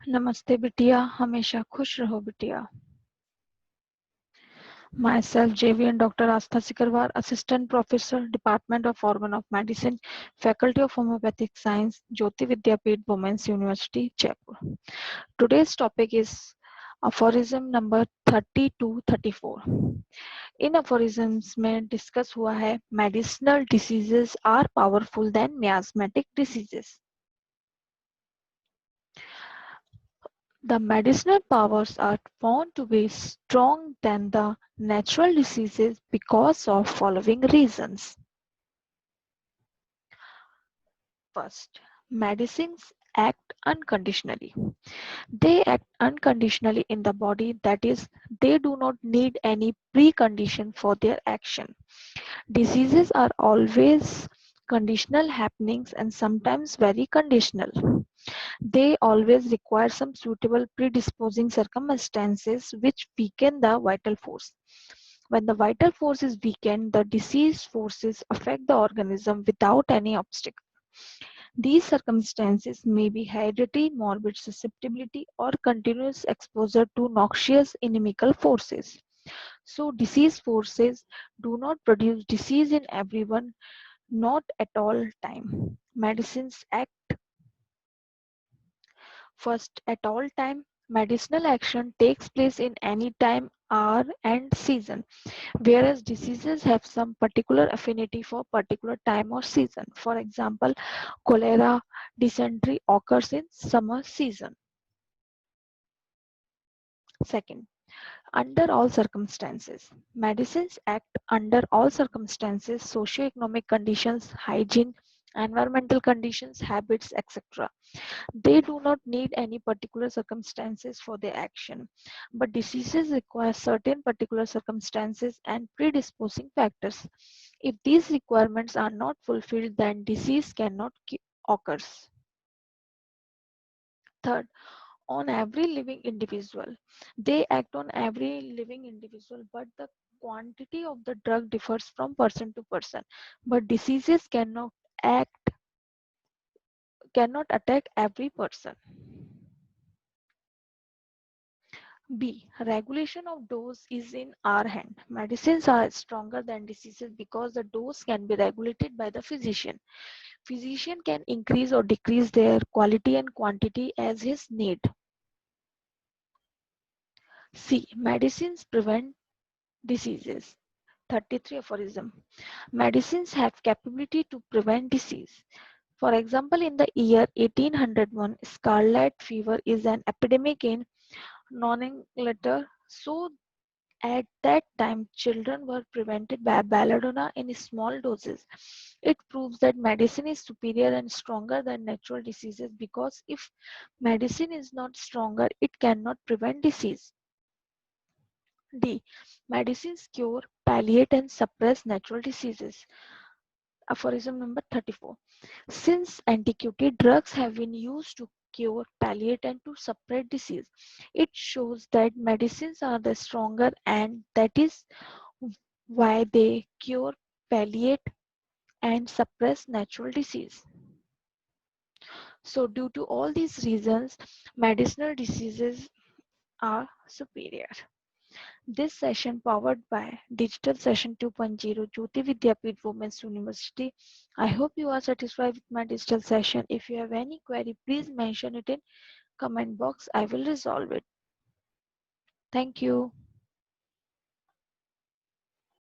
नमस्ते बिटिया, हमेशा खुश रहो बिटिया। Myself, JVN Dr. Astha Sikarwar, Assistant Professor, Department of Organ of Medicine, Faculty of Homeopathic Science, Jyoti Vidyapeeth Women's University, Jaipur. Today's topic is aphorism number 30 to 34. In aphorisms में discuss हुआ है medicinal diseases are powerful than miasmatic diseases. The medicinal powers are found to be strong than the natural diseases because of following reasons. First, medicines act unconditionally. They act unconditionally in the body, that is, they do not need any precondition for their action. Diseases are always conditional happenings and sometimes very conditional. They always require some suitable predisposing circumstances which weaken the vital force. When the vital force is weakened, the disease forces affect the organism without any obstacle. These circumstances may be heredity, morbid susceptibility, or continuous exposure to noxious inimical forces. So, disease forces do not produce disease in everyone, not at all time. Medicines act first at all time. Medicinal action takes place in any time, hour, and season, whereas diseases have some particular affinity for particular time or season. For example, cholera, dysentery occurs in summer season. Second, under all circumstances. Medicines act under all circumstances, socioeconomic conditions, hygiene, environmental conditions, habits, etc. They do not need any particular circumstances for their action, but diseases require certain particular circumstances and predisposing factors. If these requirements are not fulfilled, then disease cannot occur. Third, on every living individual. They act on every living individual, but the quantity of the drug differs from person to person. But diseases act cannot attack every person. B. Regulation of dose is in our hand. Medicines are stronger than diseases because the dose can be regulated by the physician. Physician can increase or decrease their quality and quantity as his need. C. Medicines prevent diseases. 33 aphorism. Medicines have capability to prevent disease. For example, in the year 1801, scarlet fever is an epidemic in nomenclature. So at that time, children were prevented by belladonna in small doses. It proves that medicine is superior and stronger than natural diseases because if medicine is not stronger, it cannot prevent disease. D. Medicines cure, palliate, and suppress natural diseases. Aphorism number 34. Since antiquity, drugs have been used to cure, palliate, and to suppress disease. It shows that medicines are the stronger, and that is why they cure, palliate, and suppress natural disease. So, due to all these reasons, medicinal diseases are superior. This session powered by Digital Session 2.0 Jyoti Vidyapeeth Women's University. I hope you are satisfied with my digital session. If you have any query, please mention it in comment box. I will resolve it. Thank you.